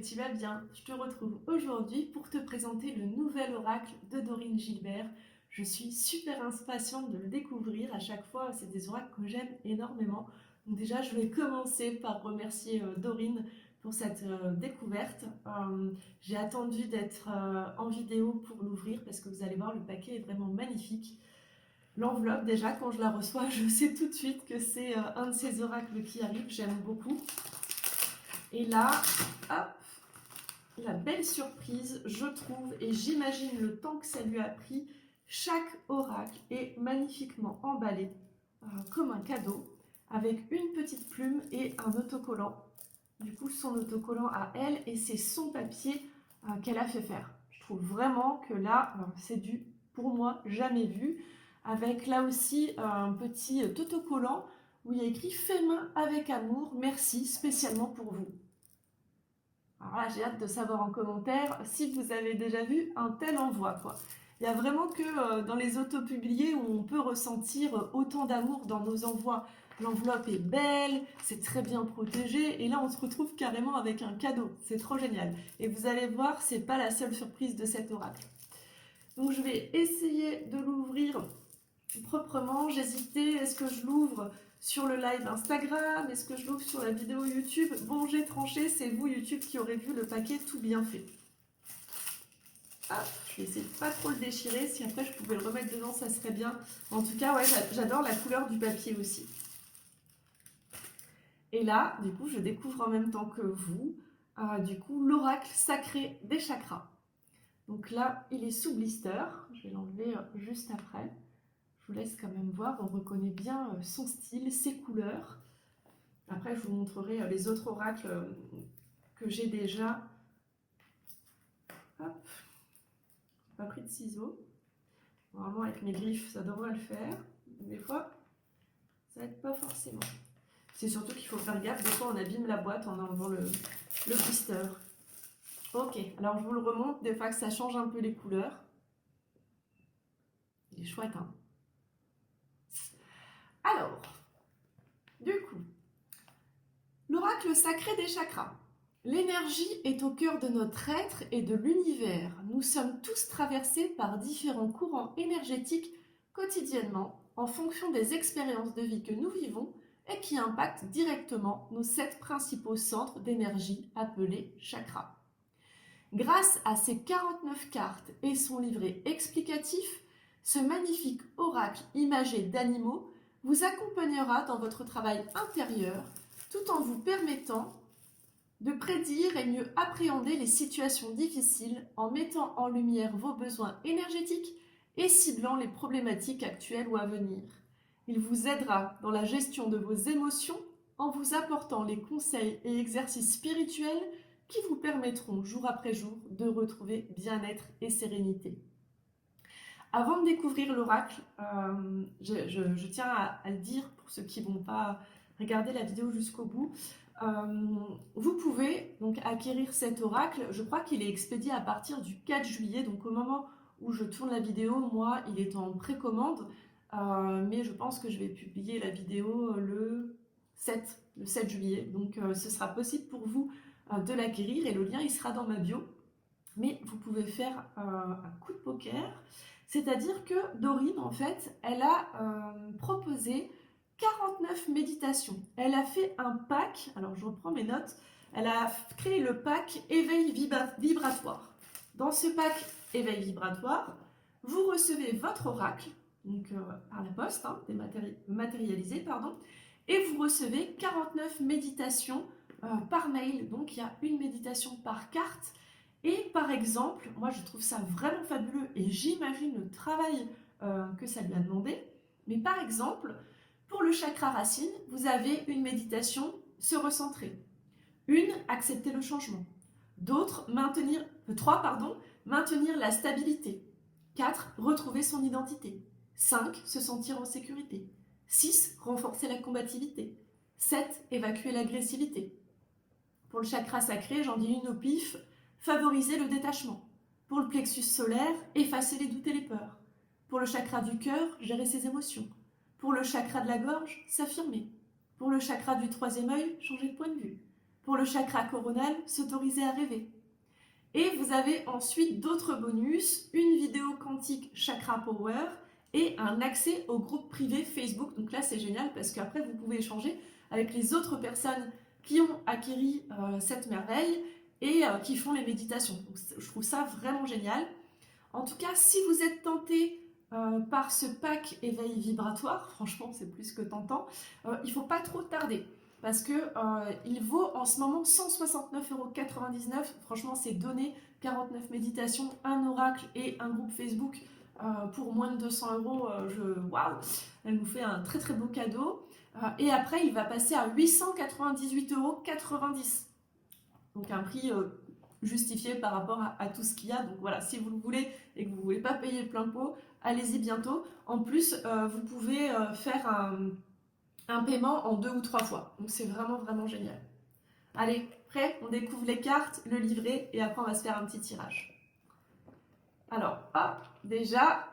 tu vas bien. Je te retrouve aujourd'hui pour te présenter le nouvel oracle de Dorine Gilbert. Je suis super impatiente de le découvrir. À chaque fois, c'est des oracles que j'aime énormément. Donc déjà, je vais commencer par remercier Dorine pour cette découverte. J'ai attendu d'être en vidéo pour l'ouvrir parce que vous allez voir, le paquet est vraiment magnifique. L'enveloppe, déjà, quand je la reçois, je sais tout de suite que c'est un de ces oracles qui arrive. J'aime beaucoup. Et là, hop, la belle surprise, je trouve, et j'imagine le temps que ça lui a pris. Chaque oracle est magnifiquement emballé comme un cadeau, avec une petite plume et un autocollant. Du coup, son autocollant à elle, et c'est son papier qu'elle a fait faire. Je trouve vraiment que là, c'est du, pour moi, jamais vu. Avec là aussi un petit autocollant où il y a écrit « Fait main avec amour, merci spécialement pour vous ». Alors là, j'ai hâte de savoir en commentaire si vous avez déjà vu un tel envoi, quoi. Il n'y a vraiment que dans les autopubliés où on peut ressentir autant d'amour dans nos envois. L'enveloppe est belle, c'est très bien protégé, et là on se retrouve carrément avec un cadeau. C'est trop génial. Et vous allez voir, c'est pas la seule surprise de cet oracle. Donc je vais essayer de l'ouvrir proprement. J'hésitais, est-ce que je l'ouvre sur le live Instagram, est-ce que je l'ouvre sur la vidéo YouTube? Bon, j'ai tranché, c'est vous YouTube qui aurez vu le paquet tout bien fait. Ah, je vais essayer de pas trop le déchirer, si après je pouvais le remettre dedans, ça serait bien. En tout cas, ouais, j'adore la couleur du papier aussi. Et là, du coup, je découvre en même temps que vous, du coup, l'oracle sacré des chakras. Donc là, il est sous blister, je vais l'enlever juste après. Je vous laisse quand même voir, on reconnaît bien son style, ses couleurs. Après, je vous montrerai les autres oracles que j'ai déjà. Hop, j'ai pas pris de ciseaux. Normalement, avec mes griffes, ça devrait le faire. Des fois, ça n'aide pas forcément. C'est surtout qu'il faut faire gaffe. Des fois, on abîme la boîte en enlevant le blister. Ok, alors je vous le remonte. Des fois que ça change un peu les couleurs. Il est chouette, hein. Alors, du coup, l'oracle sacré des chakras. L'énergie est au cœur de notre être et de l'univers. Nous sommes tous traversés par différents courants énergétiques quotidiennement en fonction des expériences de vie que nous vivons et qui impactent directement nos 7 principaux centres d'énergie appelés chakras. Grâce à ces 49 cartes et son livret explicatif, ce magnifique oracle imagé d'animaux vous accompagnera dans votre travail intérieur tout en vous permettant de prédire et mieux appréhender les situations difficiles en mettant en lumière vos besoins énergétiques et ciblant les problématiques actuelles ou à venir. Il vous aidera dans la gestion de vos émotions en vous apportant les conseils et exercices spirituels qui vous permettront jour après jour de retrouver bien-être et sérénité. Avant de découvrir l'oracle, je tiens à le dire pour ceux qui ne vont pas regarder la vidéo jusqu'au bout, vous pouvez donc acquérir cet oracle. Je crois qu'il est expédié à partir du 4 juillet, donc au moment où je tourne la vidéo, moi, il est en précommande, mais je pense que je vais publier la vidéo le 7 juillet, donc ce sera possible pour vous de l'acquérir et le lien il sera dans ma bio, mais vous pouvez faire un coup de poker, c'est-à-dire que Dorine, en fait, elle a proposé 49 méditations. Elle a fait un pack, alors je reprends mes notes, elle a créé le pack éveil vibratoire. Dans ce pack éveil vibratoire, vous recevez votre oracle, donc par la poste, hein, matérialisé, pardon, et vous recevez 49 méditations par mail, donc il y a une méditation par carte. Et par exemple, moi je trouve ça vraiment fabuleux et j'imagine le travail que ça lui a demandé, mais par exemple, pour le chakra racine, vous avez une méditation se recentrer, une accepter le changement, maintenir la stabilité, 4 retrouver son identité, 5 se sentir en sécurité, 6 renforcer la combativité, 7 évacuer l'agressivité. Pour le chakra sacré, j'en dis une au pif, favoriser le détachement. Pour le plexus solaire, effacer les doutes et les peurs. Pour le chakra du cœur, gérer ses émotions. Pour le chakra de la gorge, s'affirmer. Pour le chakra du troisième œil, changer de point de vue. Pour le chakra coronal, s'autoriser à rêver. Et vous avez ensuite d'autres bonus, une vidéo quantique Chakra Power et un accès au groupe privé Facebook. Donc là, c'est génial parce qu'après, vous pouvez échanger avec les autres personnes qui ont acquis cette merveille et qui font les méditations. Donc, je trouve ça vraiment génial. En tout cas, si vous êtes tenté par ce pack éveil vibratoire, franchement, c'est plus que tentant, il ne faut pas trop tarder. Parce que il vaut en ce moment 169,99 €. Franchement, c'est donné. 49 méditations, un oracle et un groupe Facebook pour moins de 200 €. Waouh, elle nous fait un très très beau cadeau. Et après, il va passer à 898,90 €. Donc un prix justifié par rapport à tout ce qu'il y a. Donc voilà, si vous le voulez et que vous ne voulez pas payer le plein pot, allez-y bientôt. En plus, vous pouvez faire un paiement en 2 ou 3 fois. Donc c'est vraiment, vraiment génial. Allez, prêt? On découvre les cartes, le livret et après on va se faire un petit tirage. Alors, hop, déjà,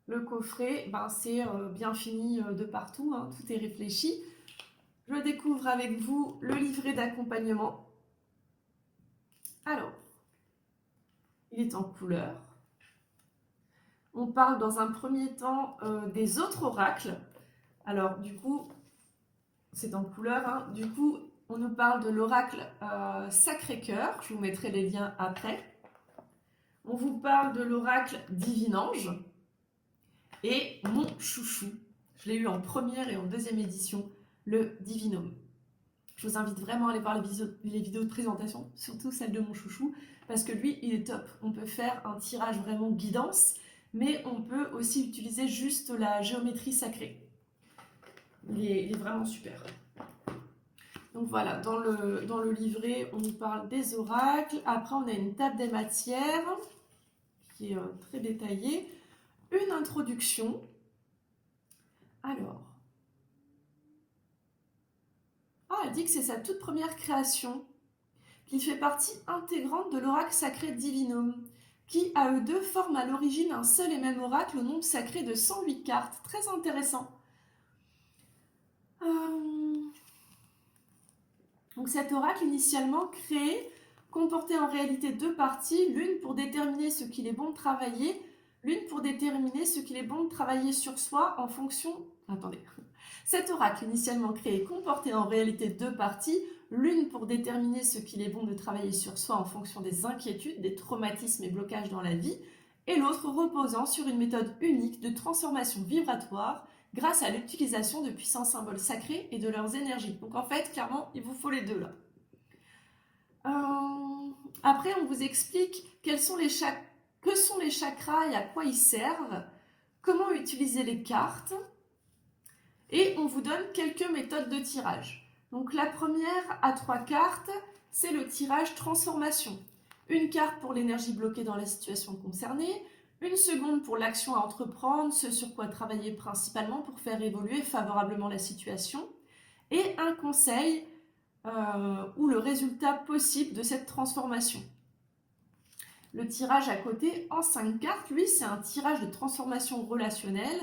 le coffret, ben, c'est bien fini de partout, hein, tout est réfléchi. Je découvre avec vous le livret d'accompagnement. Alors, il est en couleur. On parle dans un premier temps des autres oracles. Alors, du coup, c'est en couleur, hein. Du coup, on nous parle de l'oracle Sacré-Cœur. Je vous mettrai les liens après. On vous parle de l'oracle Divinange. Et mon chouchou, je l'ai eu en première et en deuxième édition, le Divinum. Je vous invite vraiment à aller voir les vidéos de présentation, surtout celle de mon chouchou, parce que lui, il est top. On peut faire un tirage vraiment guidance, mais on peut aussi utiliser juste la géométrie sacrée. Il est vraiment super. Donc voilà, dans le livret, on nous parle des oracles. Après, on a une table des matières qui est très détaillée. Une introduction. Alors, elle dit que c'est sa toute première création, qu'il fait partie intégrante de l'oracle sacré Divinum, qui, à eux deux, forment à l'origine un seul et même oracle au nombre sacré de 108 cartes. Très intéressant. Donc cet oracle, initialement créé, comportait en réalité deux parties, l'une pour déterminer ce qu'il est bon de travailler, l'une pour déterminer ce qu'il est bon de travailler sur soi en fonction... Attendez. Cet oracle, initialement créé, comportait en réalité deux parties, l'une pour déterminer ce qu'il est bon de travailler sur soi en fonction des inquiétudes, des traumatismes et blocages dans la vie, et l'autre reposant sur une méthode unique de transformation vibratoire grâce à l'utilisation de puissants symboles sacrés et de leurs énergies. Donc en fait, clairement, il vous faut les deux là. Après, on vous explique que sont les chakras et à quoi ils servent, comment utiliser les cartes, et on vous donne quelques méthodes de tirage. Donc la première à 3 cartes, c'est le tirage transformation. Une carte pour l'énergie bloquée dans la situation concernée, une seconde pour l'action à entreprendre, ce sur quoi travailler principalement pour faire évoluer favorablement la situation, et un conseil ou le résultat possible de cette transformation. Le tirage à côté, en 5 cartes, lui, c'est un tirage de transformation relationnelle.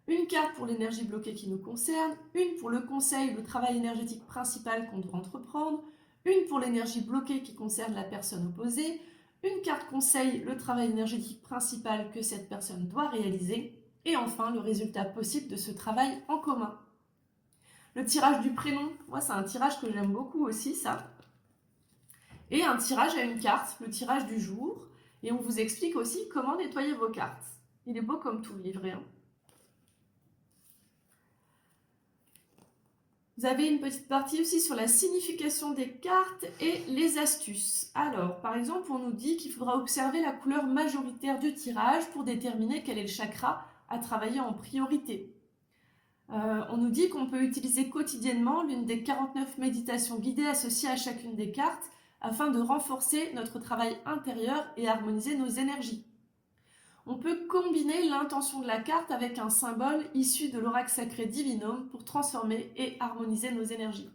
Une carte pour l'énergie bloquée qui nous concerne, une pour le conseil ou le travail énergétique principal qu'on doit entreprendre, une pour l'énergie bloquée qui concerne la personne opposée, une carte conseil, le travail énergétique principal que cette personne doit réaliser, et enfin le résultat possible de ce travail en commun. Le tirage du prénom, moi c'est un tirage que j'aime beaucoup aussi ça. Et un tirage à une carte, le tirage du jour, et on vous explique aussi comment nettoyer vos cartes. Il est beau comme tout le livret, hein. Vous avez une petite partie aussi sur la signification des cartes et les astuces. Alors, par exemple, on nous dit qu'il faudra observer la couleur majoritaire du tirage pour déterminer quel est le chakra à travailler en priorité. On nous dit qu'on peut utiliser quotidiennement l'une des 49 méditations guidées associées à chacune des cartes afin de renforcer notre travail intérieur et harmoniser nos énergies. On peut combiner l'intention de la carte avec un symbole issu de l'oracle sacré Divinum pour transformer et harmoniser nos énergies.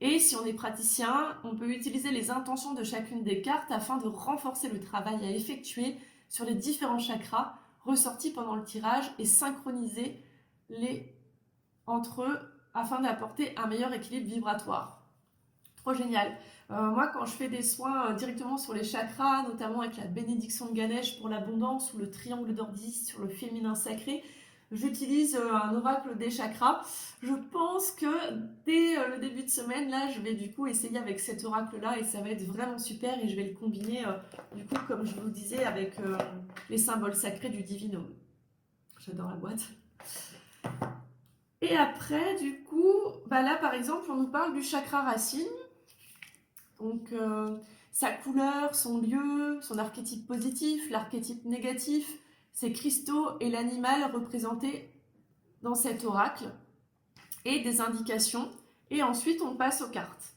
Et si on est praticien, on peut utiliser les intentions de chacune des cartes afin de renforcer le travail à effectuer sur les différents chakras ressortis pendant le tirage et synchroniser les entre eux afin d'apporter un meilleur équilibre vibratoire. trop génial. Moi, quand je fais des soins directement sur les chakras, notamment avec la bénédiction de Ganesh pour l'abondance ou le triangle d'Ordis sur le féminin sacré, j'utilise un oracle des chakras. Je pense que dès le début de semaine, là, je vais du coup essayer avec cet oracle-là et ça va être vraiment super et je vais le combiner, du coup, comme je vous disais, avec les symboles sacrés du Divinum. J'adore la boîte. Et après, du coup, bah là, par exemple, on nous parle du chakra racine. Donc, sa couleur, son lieu, son archétype positif, l'archétype négatif, ses cristaux et l'animal représenté dans cet oracle et des indications. Et ensuite, on passe aux cartes.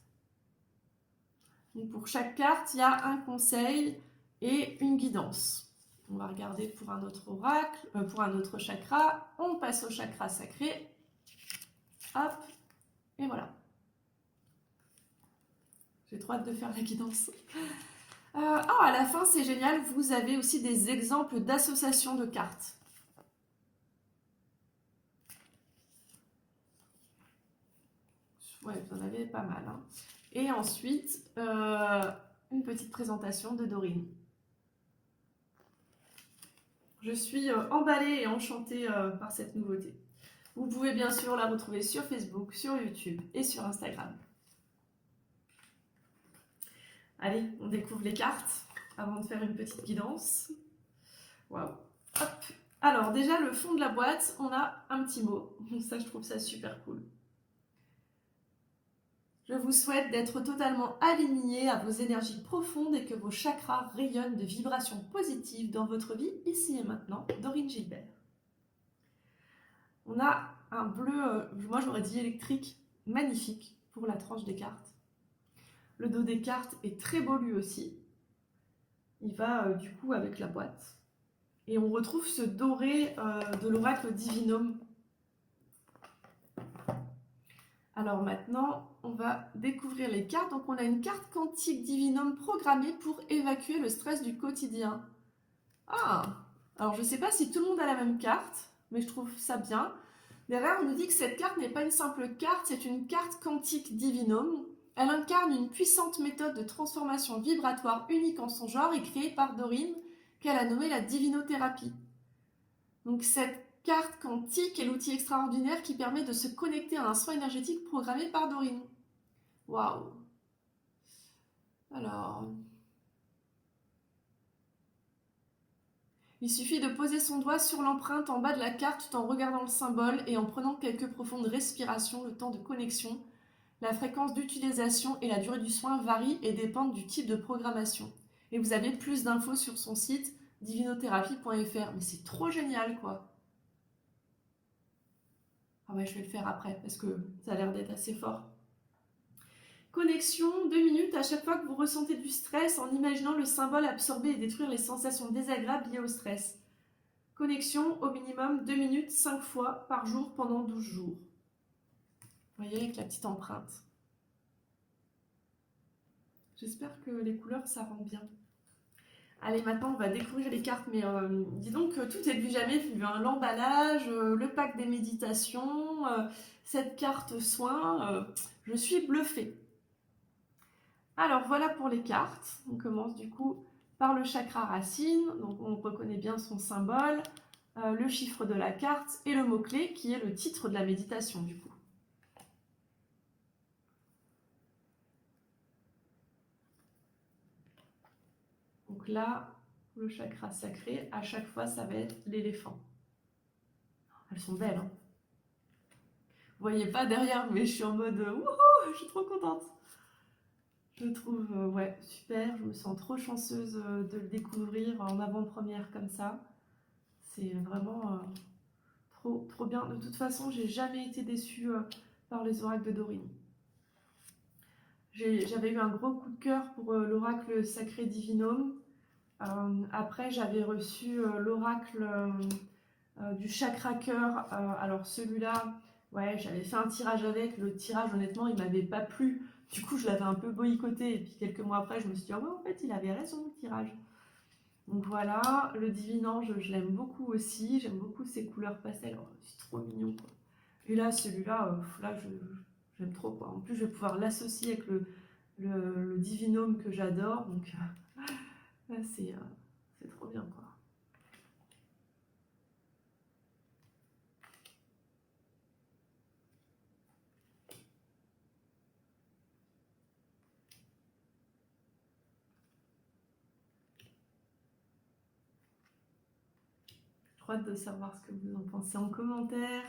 Donc, pour chaque carte, il y a un conseil et une guidance. On va regarder pour un autre oracle, pour un autre chakra. On passe au chakra sacré. Hop, et voilà. J'ai trop hâte de faire la guidance. À la fin, c'est génial, vous avez aussi des exemples d'associations de cartes. Ouais, vous en avez pas mal. Hein. Et ensuite, une petite présentation de Dorine. Je suis emballée et enchantée par cette nouveauté. Vous pouvez bien sûr la retrouver sur Facebook, sur YouTube et sur Instagram. Allez, on découvre les cartes avant de faire une petite guidance. Waouh. Hop. Alors déjà, le fond de la boîte, on a un petit mot. Ça, je trouve ça super cool. Je vous souhaite d'être totalement aligné à vos énergies profondes et que vos chakras rayonnent de vibrations positives dans votre vie, ici et maintenant. Dorine Gilbert. On a un bleu, moi j'aurais dit électrique, magnifique pour la tranche des cartes. Le dos des cartes est très beau lui aussi. Il va du coup avec la boîte. Et on retrouve ce doré de l'oracle Divinum. Alors maintenant, on va découvrir les cartes. Donc on a une carte quantique Divinum programmée pour évacuer le stress du quotidien. Ah, alors je ne sais pas si tout le monde a la même carte, mais je trouve ça bien. Derrière, on nous dit que cette carte n'est pas une simple carte, c'est une carte quantique Divinum. Elle incarne une puissante méthode de transformation vibratoire unique en son genre et créée par Dorine, qu'elle a nommée la divinothérapie. Donc cette carte quantique est l'outil extraordinaire qui permet de se connecter à un soin énergétique programmé par Dorine. Waouh! Alors, il suffit de poser son doigt sur l'empreinte en bas de la carte tout en regardant le symbole et en prenant quelques profondes respirations, le temps de connexion. La fréquence d'utilisation et la durée du soin varient et dépendent du type de programmation. Et vous avez plus d'infos sur son site divinothérapie.fr. Mais c'est trop génial, quoi! Ah ouais, je vais le faire après parce que ça a l'air d'être assez fort. Connexion, 2 minutes à chaque fois que vous ressentez du stress en imaginant le symbole absorber et détruire les sensations désagréables liées au stress. Connexion au minimum 2 minutes 5 fois par jour pendant 12 jours. Vous voyez avec la petite empreinte. J'espère que les couleurs ça rend bien. Allez, maintenant on va découvrir les cartes, mais dis donc tout est du jamais vu. Hein. L'emballage, le pack des méditations, cette carte soin, je suis bluffée. Alors voilà pour les cartes. On commence du coup par le chakra racine, donc on reconnaît bien son symbole, le chiffre de la carte et le mot-clé qui est le titre de la méditation du coup. Donc là, le chakra sacré, à chaque fois ça va être l'éléphant. Elles sont belles, hein. Vous voyez pas derrière, mais je suis en mode wouhou, je suis trop contente. Je trouve ouais, super, je me sens trop chanceuse de le découvrir en avant-première comme ça. C'est vraiment trop bien. De toute façon, j'ai jamais été déçue par les oracles de Dorine. J'avais eu un gros coup de cœur pour l'oracle sacré Divinum. Après, j'avais reçu l'oracle du chakra cœur. Alors celui-là, ouais, j'avais fait un tirage avec. Le tirage, honnêtement, il m'avait pas plu. Du coup, je l'avais un peu boycotté. Et puis quelques mois après, je me suis dit, oh, ouais, en fait, il avait raison, le tirage. Donc voilà, le Divin Ange, je l'aime beaucoup aussi. J'aime beaucoup ses couleurs pastel. Oh, c'est trop mignon, quoi. Et là, celui-là, là, j'aime trop, quoi. En plus, je vais pouvoir l'associer avec le divinome que j'adore. Donc, c'est trop bien, quoi. J'ai hâte de savoir ce que vous en pensez en commentaire.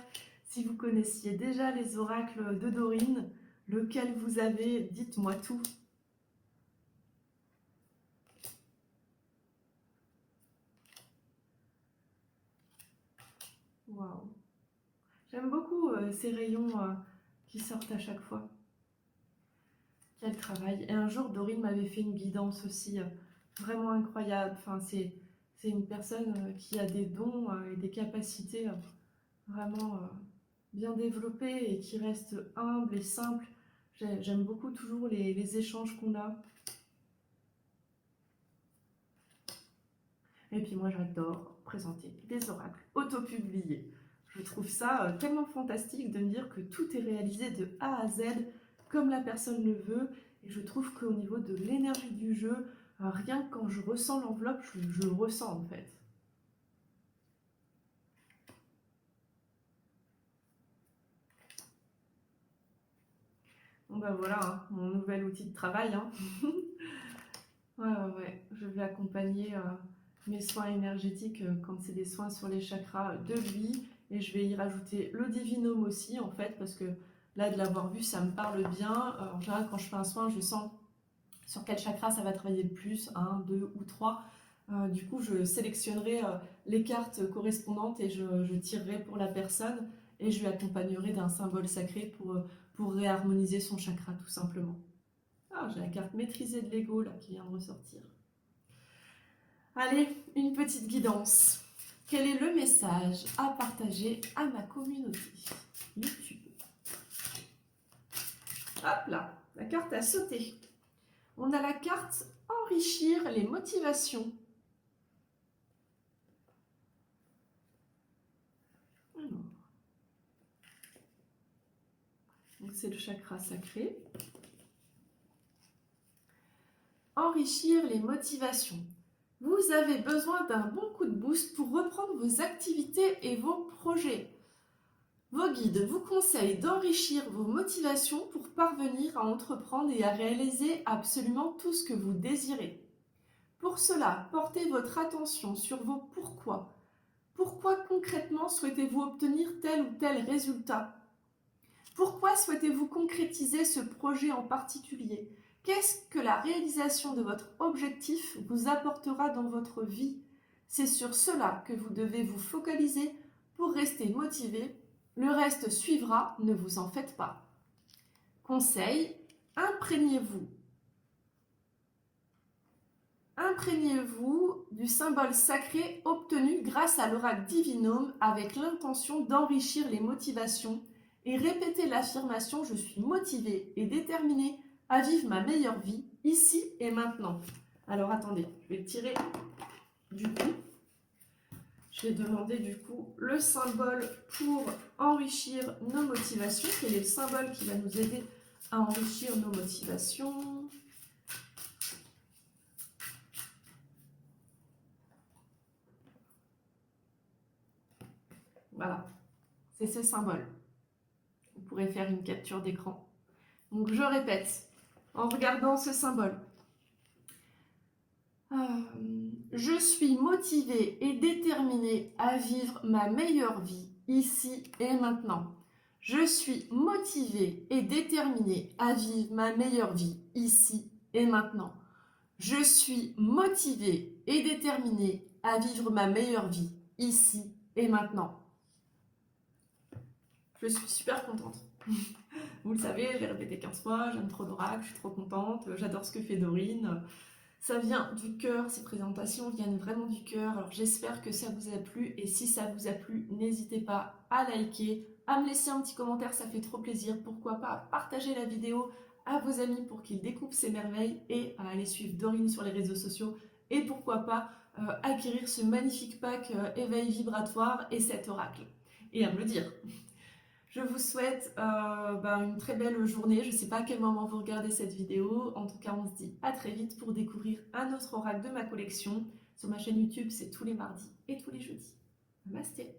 Si vous connaissiez déjà les oracles de Dorine, lequel vous avez, dites-moi tout. Waouh. J'aime beaucoup ces rayons qui sortent à chaque fois. Quel travail. Et un jour, Dorine m'avait fait une guidance aussi vraiment incroyable. Enfin, c'est une personne qui a des dons et des capacités vraiment bien développées et qui reste humble et simple. J'aime beaucoup toujours les échanges qu'on a. Et puis moi, j'adore présenter des oracles autopubliés. Je trouve ça tellement fantastique de me dire que tout est réalisé de A à Z comme la personne le veut. Et je trouve qu'au niveau de l'énergie du jeu, rien que quand je ressens l'enveloppe, je le ressens en fait. Bon ben voilà, hein, mon nouvel outil de travail. Hein. Ouais, je vais accompagner mes soins énergétiques quand c'est des soins sur les chakras de lui. Et je vais y rajouter le divinome aussi en fait, parce que là de l'avoir vu, ça me parle bien. En général, quand je fais un soin, je sens sur quel chakra ça va travailler le plus, 1, 2 ou 3. Du coup, je sélectionnerai les cartes correspondantes et je tirerai pour la personne et je lui accompagnerai d'un symbole sacré pour réharmoniser son chakra tout simplement. Ah, j'ai la carte maîtrisée de l'ego là qui vient de ressortir. Allez, une petite guidance. Quel est le message à partager à ma communauté YouTube? Hop là, la carte a sauté. On a la carte enrichir les motivations. Donc c'est le chakra sacré. Enrichir les motivations. Vous avez besoin d'un bon coup de boost pour reprendre vos activités et vos projets. Vos guides vous conseillent d'enrichir vos motivations pour parvenir à entreprendre et à réaliser absolument tout ce que vous désirez. Pour cela, portez votre attention sur vos pourquoi. Pourquoi concrètement souhaitez-vous obtenir tel ou tel résultat? Pourquoi souhaitez-vous concrétiser ce projet en particulier? Qu'est-ce que la réalisation de votre objectif vous apportera dans votre vie? C'est sur cela que vous devez vous focaliser pour rester motivé. Le reste suivra, ne vous en faites pas. Conseil, imprégnez-vous. Imprégnez-vous du symbole sacré obtenu grâce à l'oracle divinome avec l'intention d'enrichir les motivations et répétez l'affirmation « Je suis motivé et déterminé à vivre ma meilleure vie, ici et maintenant ». Alors attendez, je vais le tirer du coup. Je vais demander du coup le symbole pour enrichir nos motivations. Quel est le symbole qui va nous aider à enrichir nos motivations? Voilà, c'est ce symbole. Vous pourrez faire une capture d'écran. Donc je répète, en regardant ce symbole. Je suis motivée et déterminée à vivre ma meilleure vie, ici et maintenant. Je suis motivée et déterminée à vivre ma meilleure vie, ici et maintenant. Je suis motivée et déterminée à vivre ma meilleure vie, ici et maintenant. Je suis super contente. Vous le savez, j'ai répété 15 fois, j'aime trop d'oracle, je suis trop contente, j'adore ce que fait Dorine. Ça vient du cœur, ces présentations viennent vraiment du cœur. Alors j'espère que ça vous a plu et si ça vous a plu, n'hésitez pas à liker, à me laisser un petit commentaire, ça fait trop plaisir. Pourquoi pas partager la vidéo à vos amis pour qu'ils découvrent ces merveilles et à aller suivre Dorine sur les réseaux sociaux et pourquoi pas acquérir ce magnifique pack éveil vibratoire et cet oracle. Et à me le dire. Je vous souhaite une très belle journée. Je ne sais pas à quel moment vous regardez cette vidéo. En tout cas, on se dit à très vite pour découvrir un autre oracle de ma collection. Sur ma chaîne YouTube, c'est tous les mardis et tous les jeudis. Namasté.